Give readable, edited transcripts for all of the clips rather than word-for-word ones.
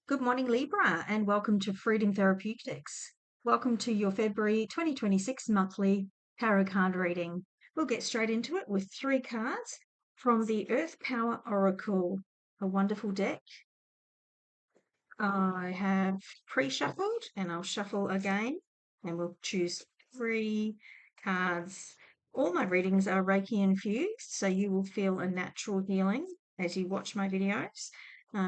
Good morning, Libra, and welcome to Freedom Therapeutics. Welcome to your February 2026 monthly tarot card reading. We'll get straight into it with 3 cards from the Earth Power Oracle, a wonderful deck. I have pre-shuffled and I'll shuffle again and we'll choose 3 cards. All my readings are Reiki infused, so you will feel a natural healing as you watch my videos.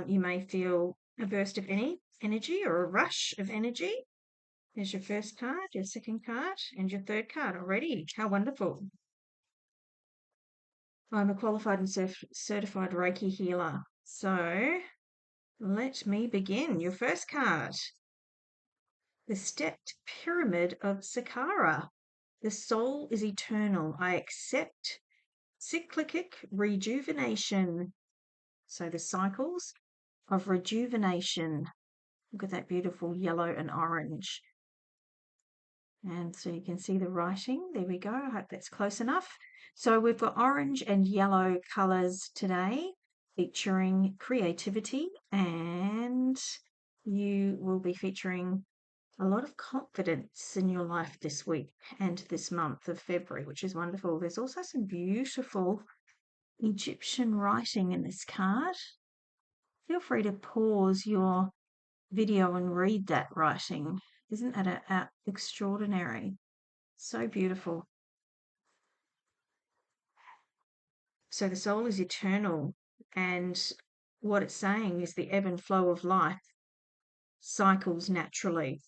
You may feel a burst of any energy or a rush of energy. There's your first card, your second card, and your third card already. How wonderful. I'm a qualified and certified Reiki healer. So let me begin. Your first card, the stepped pyramid of Sakkara. The soul is eternal. I accept cyclic rejuvenation. So the cycles of rejuvenation. Look at that beautiful yellow and orange. And so you can see the writing. There we go. I hope that's close enough. So we've got orange and yellow colours today, featuring creativity, and you will be featuring a lot of confidence in your life this week and this month of February, which is wonderful. There's also some beautiful Egyptian writing in this card. Feel free to pause your video and read that writing. Isn't that extraordinary? So beautiful. So the soul is eternal, and what it's saying is the ebb and flow of life cycles naturally,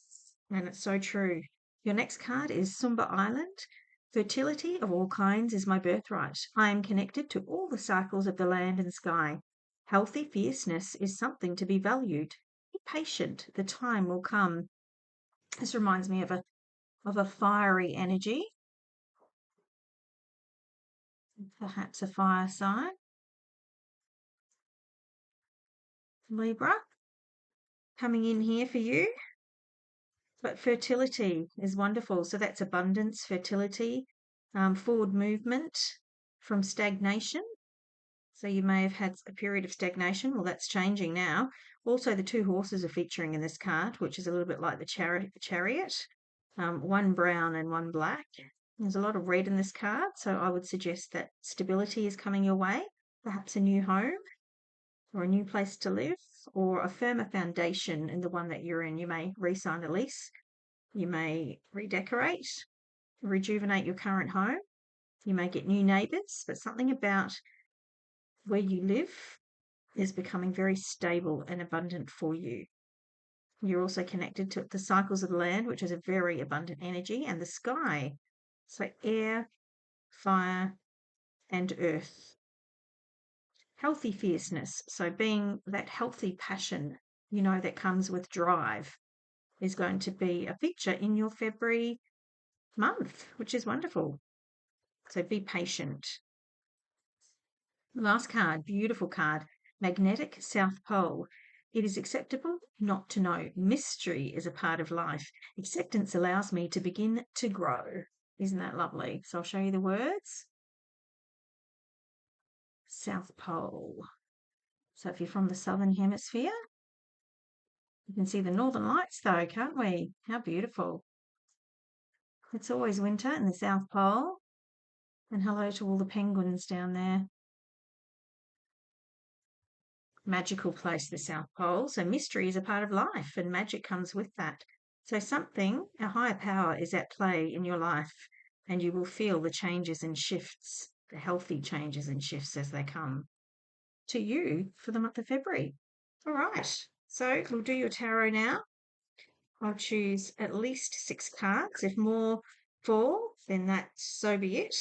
and it's so true. Your next card is Sumba Island. Fertility of all kinds is my birthright. I am connected to all the cycles of the land and sky. Healthy fierceness is something to be valued. Be patient, the time will come. This reminds me of a fiery energy, perhaps a fire sign. Libra, coming in here for you. But fertility is wonderful. So that's abundance, fertility, forward movement from stagnation. So you may have had a period of stagnation. Well, that's changing now. Also, the 2 horses are featuring in this card, which is a little bit like the chariot. One brown and one black. There's a lot of red in this card, so I would suggest that stability is coming your way, perhaps a new home or a new place to live, or a firmer foundation in the one that you're in. You may re-sign a lease, you may redecorate, rejuvenate your current home, you may get new neighbours, but something about where you live is becoming very stable and abundant for you. You're also connected to the cycles of the land, which is a very abundant energy, and the sky. So air, fire, and earth. Healthy fierceness. So being that healthy passion, that comes with drive, is going to be a feature in your February month, which is wonderful. So be patient. Last card, beautiful card, Magnetic South Pole. It is acceptable not to know. Mystery is a part of life. Acceptance allows me to begin to grow. Isn't that lovely? So I'll show you the words. South Pole. So if you're from the Southern Hemisphere, you can see the Northern Lights though, can't we? How beautiful. It's always winter in the South Pole. And hello to all the penguins down there. Magical place, the South Pole. So mystery is a part of life and magic comes with that. So something, a higher power is at play in your life and you will feel the changes and shifts, the healthy changes and shifts as they come to you for the month of February. All right. So we'll do your tarot now. I'll choose at least 6 cards. If more fall, then so be it.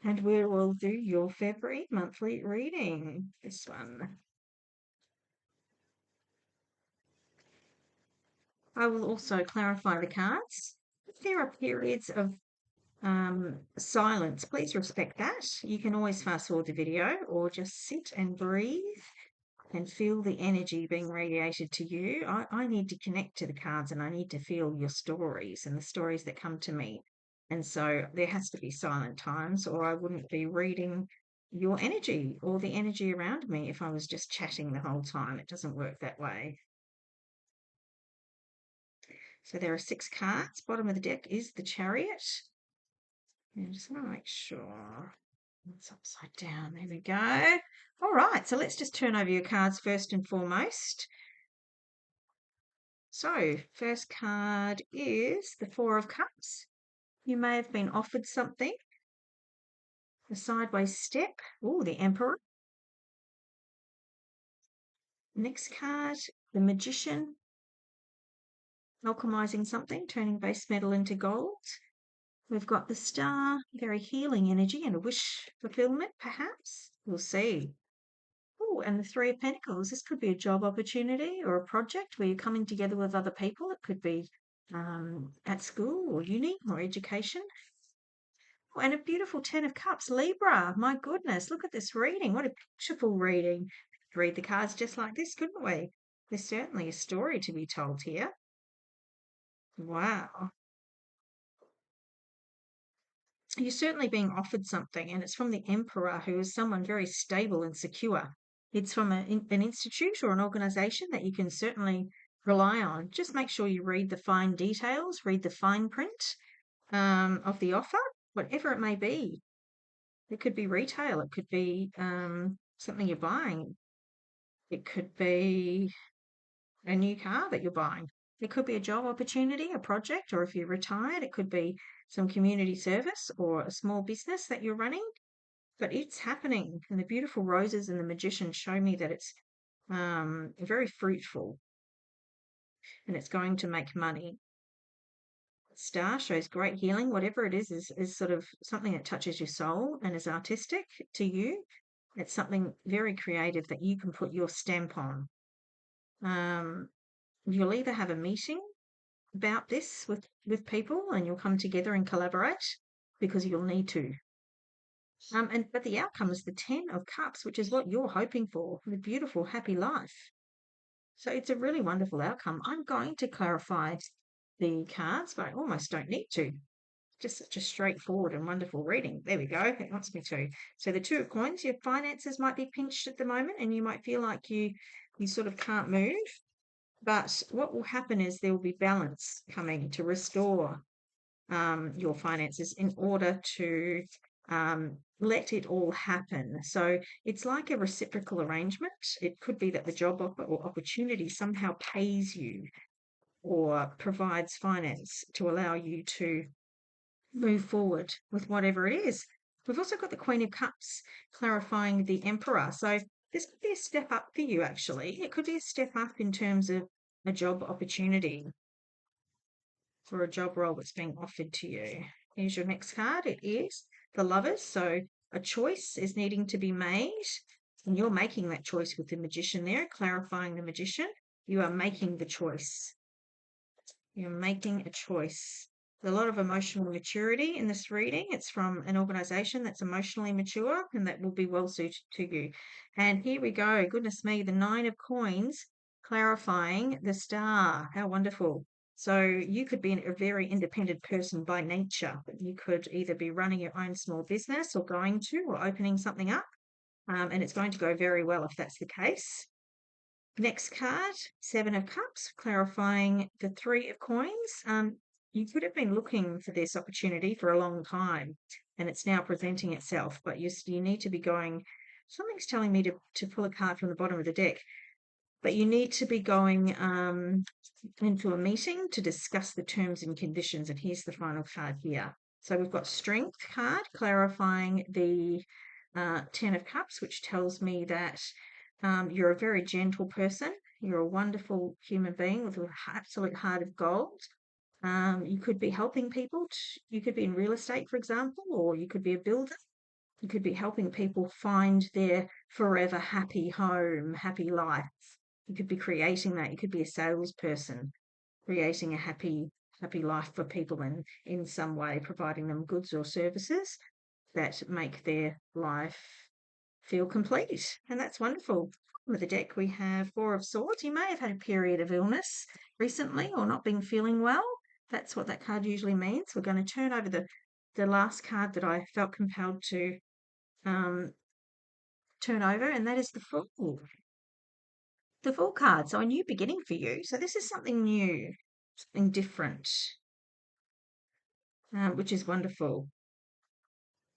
And we will do your February monthly reading. This one. I will also clarify the cards. If there are periods of silence, please respect that. You can always fast forward the video or just sit and breathe and feel the energy being radiated to you. I need to connect to the cards and I need to feel your stories and the stories that come to me. And so there has to be silent times or I wouldn't be reading your energy or the energy around me if I was just chatting the whole time. It doesn't work that way. So there are 6 cards. Bottom of the deck is the Chariot. And I just want to make sure it's upside down. There we go. All right, so let's just turn over your cards first and foremost. So, first card is the 4 of Cups. You may have been offered something. The sideways step. Oh, the Emperor. Next card, the Magician. Alchemizing something, turning base metal into gold. We've got the Star, very healing energy and a wish fulfillment, perhaps. We'll see. Oh, and the 3 of Pentacles. This could be a job opportunity or a project where you're coming together with other people. It could be at school or uni or education. Oh, and a beautiful 10 of Cups, Libra. My goodness, look at this reading. What a beautiful reading. Read the cards just like this, couldn't we? There's certainly a story to be told here. Wow. You're certainly being offered something, and it's from the Emperor, who is someone very stable and secure. It's from an institute or an organisation that you can certainly rely on. Just make sure you read the fine details, read the fine print of the offer, whatever it may be. It could be retail, it could be something you're buying, it could be a new car that you're buying. It could be a job opportunity, a project, or if you're retired, it could be some community service or a small business that you're running. But it's happening, and the beautiful roses and the Magician show me that it's very fruitful and it's going to make money. Star shows great healing. Whatever it is sort of something that touches your soul and is artistic to you. It's something very creative that you can put your stamp on. You'll either have a meeting about this with people and you'll come together and collaborate because you'll need to. But the outcome is the 10 of Cups, which is what you're hoping for, the beautiful, happy life. So it's a really wonderful outcome. I'm going to clarify the cards, but I almost don't need to. Just such a straightforward and wonderful reading. There we go. It wants me to. So the 2 of Coins, your finances might be pinched at the moment and you might feel like you sort of can't move. But what will happen is there will be balance coming to restore your finances in order to let it all happen. So it's like a reciprocal arrangement. It could be that the job offer or opportunity somehow pays you or provides finance to allow you to move forward with whatever it is. We've also got the Queen of Cups clarifying the Emperor. So this could be a step up for you, actually. It could be a step up in terms of a job opportunity for a job role that's being offered to you. Here's your next card. It is the Lovers. So a choice is needing to be made, and you're making that choice with the Magician there, clarifying the Magician. You are making the choice. You're making a choice. There's a lot of emotional maturity in this reading. It's from an organisation that's emotionally mature and that will be well suited to you. And here we go. Goodness me, the 9 of Coins clarifying the Star. How wonderful. So you could be a very independent person by nature. You could either be running your own small business or going to or opening something up. And it's going to go very well if that's the case. Next card, 7 of Cups, clarifying the 3 of Coins. You could have been looking for this opportunity for a long time and it's now presenting itself, but you need to be going, something's telling me to pull a card from the bottom of the deck, but you need to be going into a meeting to discuss the terms and conditions. And here's the final card here. So we've got Strength card clarifying the 10 of Cups, which tells me that you're a very gentle person. You're a wonderful human being with an absolute heart of gold. You could be helping people. You could be in real estate, for example, or you could be a builder. You could be helping people find their forever happy home, happy life. You could be creating that. You could be a salesperson, creating a happy life for people and in some way providing them goods or services that make their life feel complete. And that's wonderful. With the deck, we have 4 of Swords. You may have had a period of illness recently or not been feeling well. That's what that card usually means. We're going to turn over the last card that I felt compelled to turn over, and that is the Fool. The Fool card. So a new beginning for you. So this is something new, something different, which is wonderful.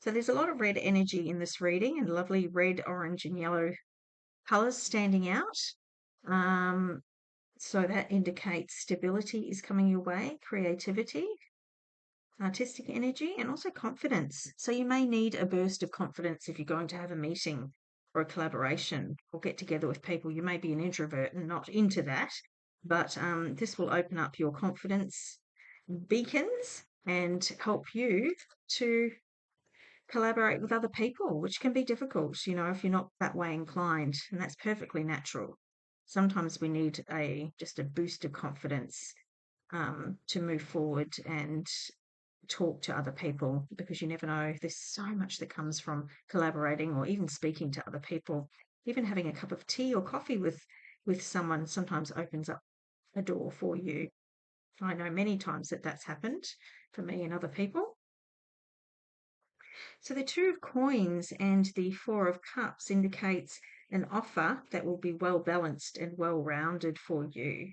So there's a lot of red energy in this reading, and lovely red, orange, and yellow colours standing out. So that indicates stability is coming your way, creativity, artistic energy, and also confidence. So you may need a burst of confidence if you're going to have a meeting or a collaboration or get together with people. You may be an introvert and not into that, but this will open up your confidence beacons and help you to collaborate with other people, which can be difficult, if you're not that way inclined, and that's perfectly natural. Sometimes we need just a boost of confidence to move forward and talk to other people, because you never know. There's so much that comes from collaborating or even speaking to other people. Even having a cup of tea or coffee with someone sometimes opens up a door for you. I know many times that that's happened for me and other people. So the Two of Coins and the Four of Cups indicates an offer that will be well balanced and well rounded for you,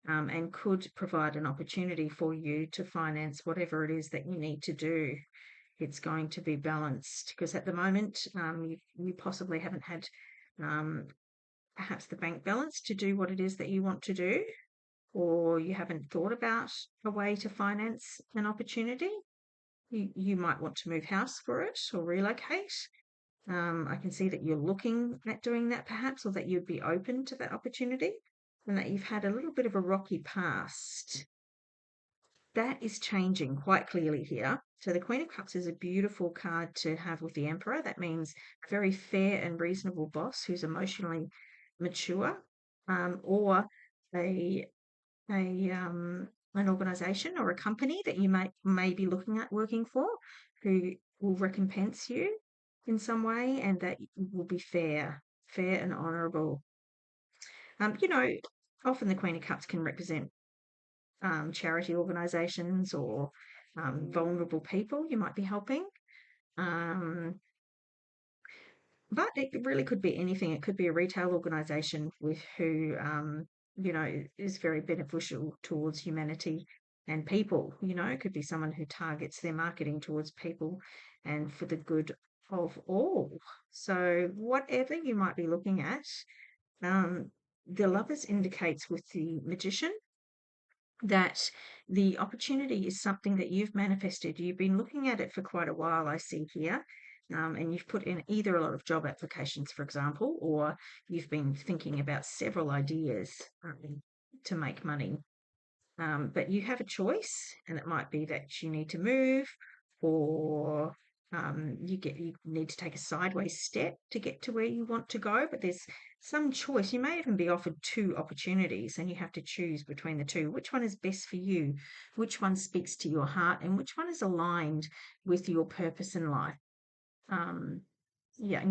and could provide an opportunity for you to finance whatever it is that you need to do. It's going to be balanced, because at the moment you possibly haven't had perhaps the bank balance to do what it is that you want to do, or you haven't thought about a way to finance an opportunity. You might want to move house for it or relocate. I can see that you're looking at doing that perhaps, or that you'd be open to that opportunity, and that you've had a little bit of a rocky past. That is changing quite clearly here. So the Queen of Cups is a beautiful card to have with the Emperor. That means a very fair and reasonable boss who's emotionally mature, or a an organization or a company that you may be looking at working for, who will recompense you in some way, and that will be fair and honorable. Often the Queen of Cups can represent charity organizations or vulnerable people you might be helping. But it really could be anything. It could be a retail organization who is very beneficial towards humanity and people. It could be someone who targets their marketing towards people and for the good of all. So whatever you might be looking at, the Lovers indicates with the Magician that the opportunity is something that you've manifested. You've been looking at it for quite a while, I see here. And you've put in either a lot of job applications, for example, or you've been thinking about several ideas to make money. But you have a choice, and it might be that you need to move, or you need to take a sideways step to get to where you want to go. But there's some choice. You may even be offered two opportunities, and you have to choose between the two. Which one is best for you? Which one speaks to your heart, and which one is aligned with your purpose in life? And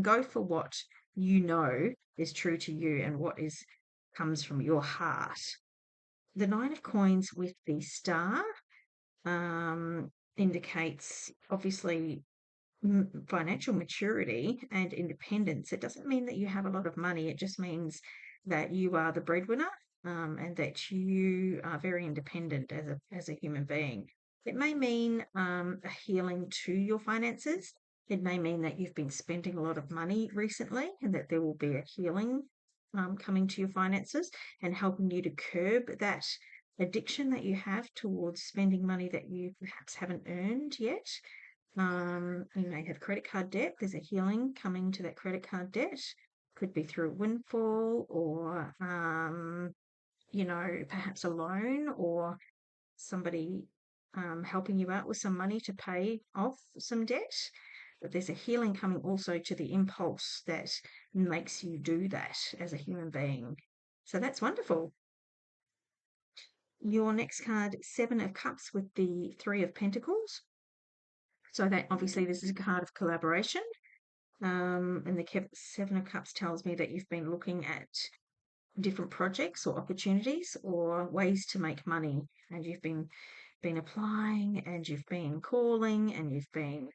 go for what you know is true to you and what comes from your heart. The Nine of Coins with the Star indicates, obviously, financial maturity and independence. It doesn't mean that you have a lot of money. It just means that you are the breadwinner, and that you are very independent as a human being. It may mean a healing to your finances. It may mean that you've been spending a lot of money recently, and that there will be a healing coming to your finances and helping you to curb that addiction that you have towards spending money that you perhaps haven't earned yet. You may have credit card debt. There's a healing coming to that credit card debt. Could be through a windfall, or perhaps a loan, or somebody helping you out with some money to pay off some debt. But there's a healing coming also to the impulse that makes you do that as a human being. So that's wonderful. Your next card, Seven of Cups with the Three of Pentacles. So that obviously this is a card of collaboration. And the Seven of Cups tells me that you've been looking at different projects or opportunities or ways to make money, and you've been applying, and you've been calling, and you've been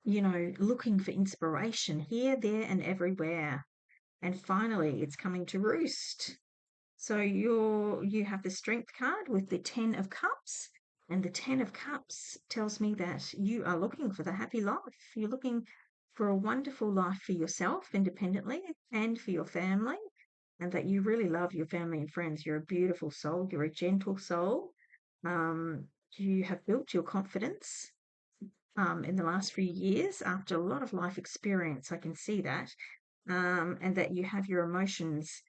looking for inspiration here, there, and everywhere. And finally, it's coming to roost. So you have the Strength card with the Ten of Cups, and the Ten of Cups tells me that you are looking for the happy life. You're looking for a wonderful life for yourself independently and for your family, and that you really love your family and friends. You're a beautiful soul. You're a gentle soul. Um, you have built your confidence in the last few years after a lot of life experience. I can see that, and that you have your emotions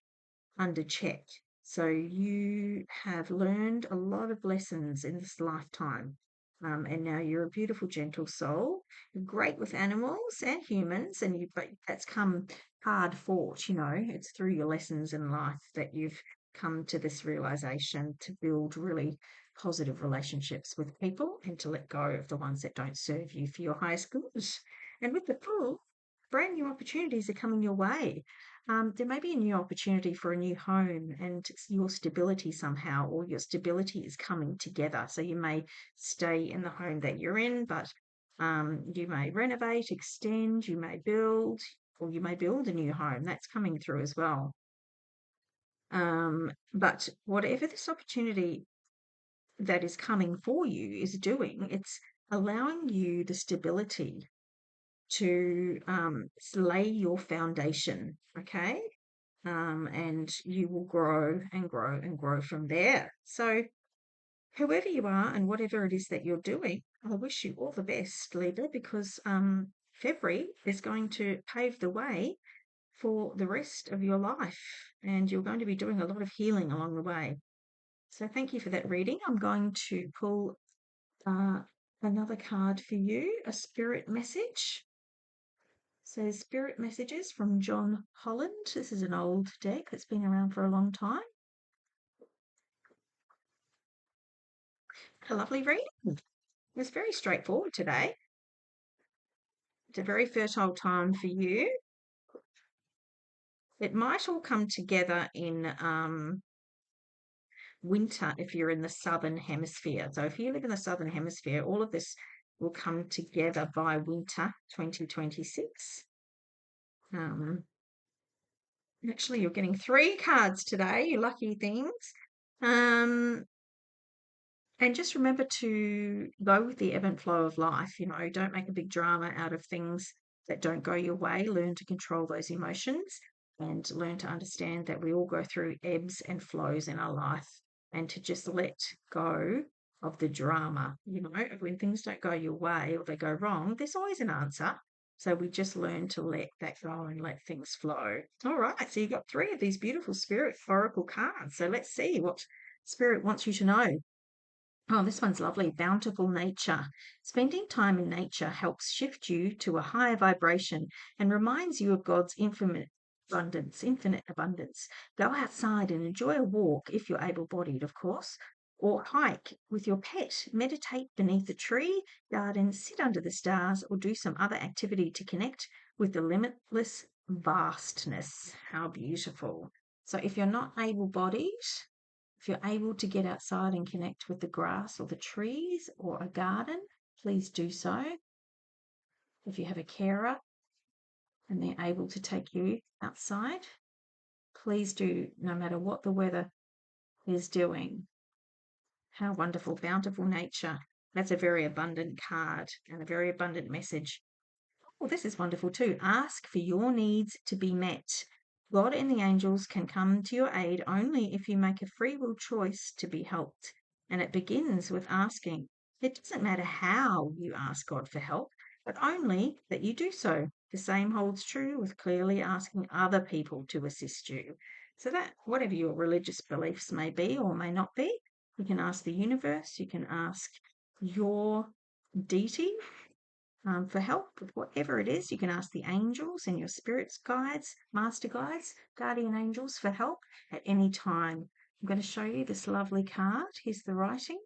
under check. So you have learned a lot of lessons in this lifetime. And now you're a beautiful, gentle soul. You're great with animals and humans, but that's come hard fought, It's through your lessons in life that you've come to this realization to build really positive relationships with people and to let go of the ones that don't serve you for your highest good. And with the Fool, brand new opportunities are coming your way. There may be a new opportunity for a new home and your stability somehow, or your stability is coming together. So you may stay in the home that you're in, but you may renovate, extend, you may build, or you may build a new home. That's coming through as well. But whatever this opportunity that is coming for you is doing, it's allowing you the stability to lay your foundation, okay? And you will grow and grow and grow from there. So, whoever you are and whatever it is that you're doing, I wish you all the best, Libra, because February is going to pave the way for the rest of your life, and you're going to be doing a lot of healing along the way. So, thank you for that reading. I'm going to pull uh, another card for you, a spirit message. So, Spirit Messages from John Holland. This is an old deck that's been around for a long time. A lovely reading. It's very straightforward today. It's a very fertile time for you. It might all come together in winter if you're in the southern hemisphere. So, if you live in the southern hemisphere, all of this will come together by winter 2026. Actually, you're getting 3 cards today, you lucky things. And just remember to go with the ebb and flow of life. Don't make a big drama out of things that don't go your way. Learn to control those emotions and learn to understand that we all go through ebbs and flows in our life, and to just let go of the drama. When things don't go your way or they go wrong, there's always an answer. So we just learn to let that go and let things flow. All right. So you've got 3 of these beautiful spirit oracle cards. So let's see what spirit wants you to know. Oh, this one's lovely. Bountiful nature. Spending time in nature helps shift you to a higher vibration and reminds you of God's infinite abundance. Go outside and enjoy a walk if you're able-bodied, of course, or hike with your pet. Meditate beneath a tree, garden, sit under the stars, or do some other activity to connect with the limitless vastness. How beautiful. So if you're not able-bodied, if you're able to get outside and connect with the grass or the trees or a garden, please do so. If you have a carer and they're able to take you outside, please do, no matter what the weather is doing. How wonderful, bountiful nature. That's a very abundant card and a very abundant message. Oh, this is wonderful too. Ask for your needs to be met. God and the angels can come to your aid only if you make a free will choice to be helped. And it begins with asking. It doesn't matter how you ask God for help, but only that you do so. The same holds true with clearly asking other people to assist you. So that whatever your religious beliefs may be or may not be, you can ask the universe, you can ask your deity for help with whatever it is. You can ask the angels and your spirits guides, master guides, guardian angels for help at any time. I'm going to show you this lovely card. Here's the writing.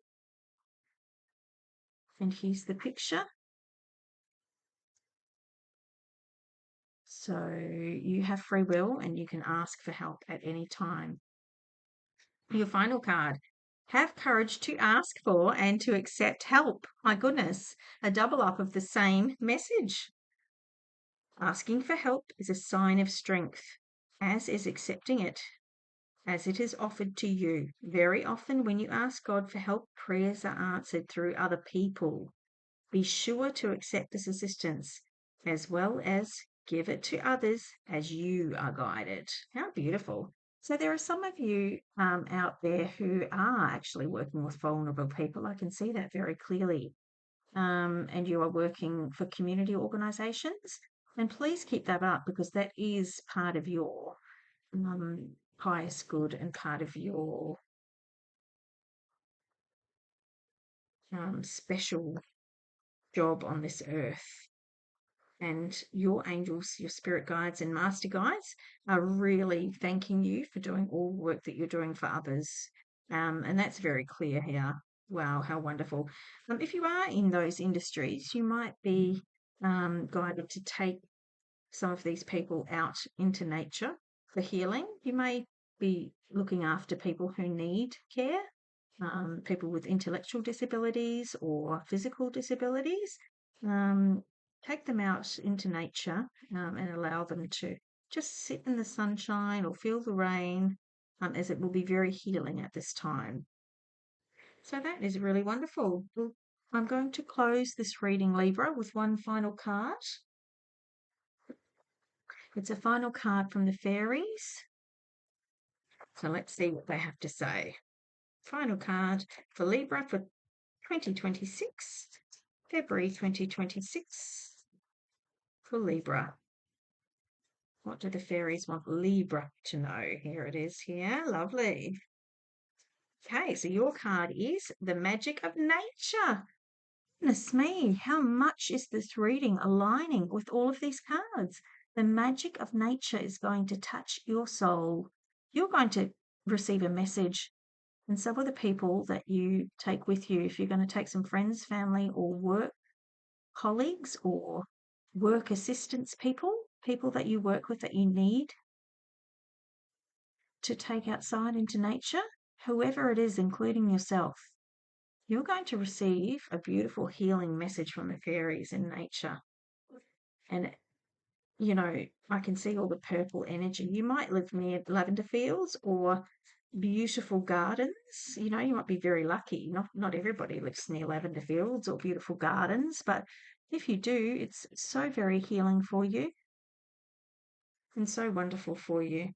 And here's the picture. So you have free will and you can ask for help at any time. Your final card. Have courage to ask for and to accept help. My goodness, a double up of the same message. Asking for help is a sign of strength, as is accepting it, as it is offered to you. Very often, when you ask God for help, prayers are answered through other people. Be sure to accept this assistance, as well as give it to others as you are guided. How beautiful. So there are some of you out there who are actually working with vulnerable people. I can see that very clearly. And you are working for community organisations. And please keep that up, because that is part of your highest good and part of your special job on this earth. And your angels, your spirit guides and master guides are really thanking you for doing all the work that you're doing for others. And that's very clear here. Wow, how wonderful. If you are in those industries, you might be guided to take some of these people out into nature for healing. You may be looking after people who need care, people with intellectual disabilities or physical disabilities. Take them out into nature and allow them to just sit in the sunshine or feel the rain, as it will be very healing at this time. So that is really wonderful. Well, I'm going to close this reading, Libra, with one final card. It's a final card from the fairies. So let's see what they have to say. Final card for Libra for 2026, February 2026 for Libra. What do the fairies want Libra to know? Here it is here. Lovely. Okay, so your card is the magic of nature. Goodness me, how much is this reading aligning with all of these cards? The magic of nature is going to touch your soul. You're going to receive a message, and so are the people that you take with you. If you're going to take some friends, family, or work colleagues, or work assistants, people that you work with that you need to take outside into nature, whoever it is, including yourself, you're going to receive a beautiful healing message from the fairies in nature. And, you know, I can see all the purple energy. You might live near lavender fields or beautiful gardens. You know, you might be very lucky. Not everybody lives near lavender fields or beautiful gardens, but if you do, it's so very healing for you and so wonderful for you.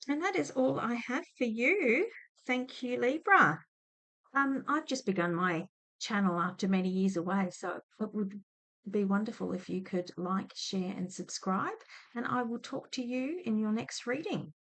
And that is all I have for you. Thank you, Libra. I've just begun my channel after many years away, so it would be wonderful if you could like, share, and subscribe. And I will talk to you in your next reading.